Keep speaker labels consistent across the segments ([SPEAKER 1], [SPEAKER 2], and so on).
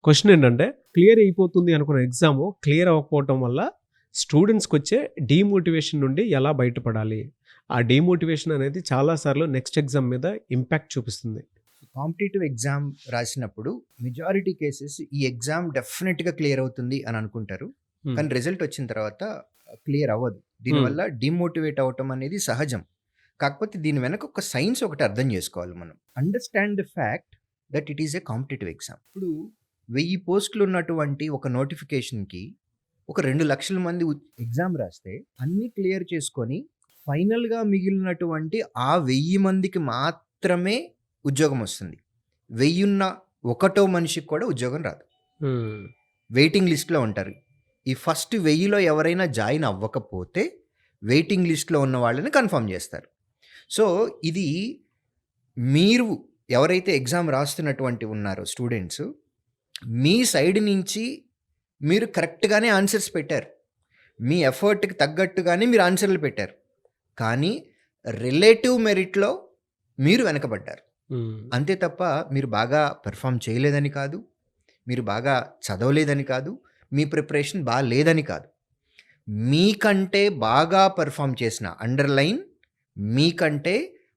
[SPEAKER 1] Question ఏంటంటే, clear అయిపోతుంది అనుకున్న ఎగ్జాము క్లియర్ అవ్వకపోవటం వల్ల స్టూడెంట్స్‌కొచ్చే డీమోటివేషన్ నుండి ఎలా బయటపడాలి? ఆ డీమోటివేషన్ అనేది చాలా సార్లు నెక్స్ట్ ఎగ్జామ్ మీద ఇంపాక్ట్ చూపిస్తుంది.
[SPEAKER 2] కాంపిటేటివ్ ఎగ్జామ్ రాసినప్పుడు మెజారిటీ కేసెస్ ఈ ఎగ్జామ్ డెఫినెట్గా క్లియర్ అవుతుంది అని అనుకుంటారు.
[SPEAKER 1] హ్మ్.
[SPEAKER 2] కానీ రిజల్ట్ వచ్చిన తర్వాత క్లియర్ అవ్వదు.
[SPEAKER 1] హ్మ్.
[SPEAKER 2] దీనివల్ల డిమోటివేట్ అవటం అనేది సహజం. కాకపోతే దీని వెనక ఒక సైన్స్ ఒకటి అర్థం చేసుకోవాలి మనం. Understand the fact that it is a competitive exam. ఇప్పుడు 1000 పోస్టులు ఉన్నటువంటి ఒక నోటిఫికేషన్కి ఒక 2,00,000 మంది ఎగ్జామ్ రాస్తే అన్నీ క్లియర్ చేసుకొని ఫైనల్గా మిగిలినటువంటి ఆ 1000 మందికి మాత్రమే ఉద్యోగం వస్తుంది. 1000 ఉన్న ఒకటో మనిషికి కూడా ఉద్యోగం రాదు.
[SPEAKER 1] హ్మ్.
[SPEAKER 2] వెయిటింగ్ లిస్ట్‌లో ఉంటారు. ఈ ఫస్ట్ 1000లో ఎవరైనా జాయిన్ అవ్వకపోతే వెయిటింగ్ లిస్ట్‌లో ఉన్న వాళ్ళని కన్ఫర్మ్ చేస్తారు. సో, ఇది మీరు ఎవరైతే ఎగ్జామ్ రాస్తున్నటువంటి ఉన్నారో స్టూడెంట్స్, మీ సైడ్ నుంచి మీరు కరెక్ట్‌గానే ఆన్సర్స్ పెట్టారు. మీ ఎఫర్ట్‌కి తగ్గట్టుగానే మీరు ఆన్సర్‌లు పెట్టారు. కానీ రిలేటివ్ మెరిట్‌లో మీరు వెనకబడ్డారు.
[SPEAKER 1] హ్మ్.
[SPEAKER 2] అంతే తప్ప మీరు బాగా పెర్ఫార్మ్ చేయలేదని కాదు. మీరు బాగా చదవలేదని కాదు. మీ ప్రిపరేషన్ లేదని కాదు. మీకంటే బాగా పెర్ఫార్మ్ చేసిన అండర్‌లైన్ మీకంటే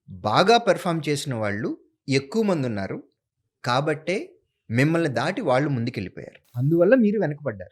[SPEAKER 2] బాగా పెర్ఫార్మ్ చేసిన వాళ్ళు ఎక్కువ మందున్నారు. కాబట్టే మిమ్మల్ని దాటి వాళ్ళు ముందుకెళ్ళిపోయారు. అందువల్ల మీరు వెనకబడ్డారు.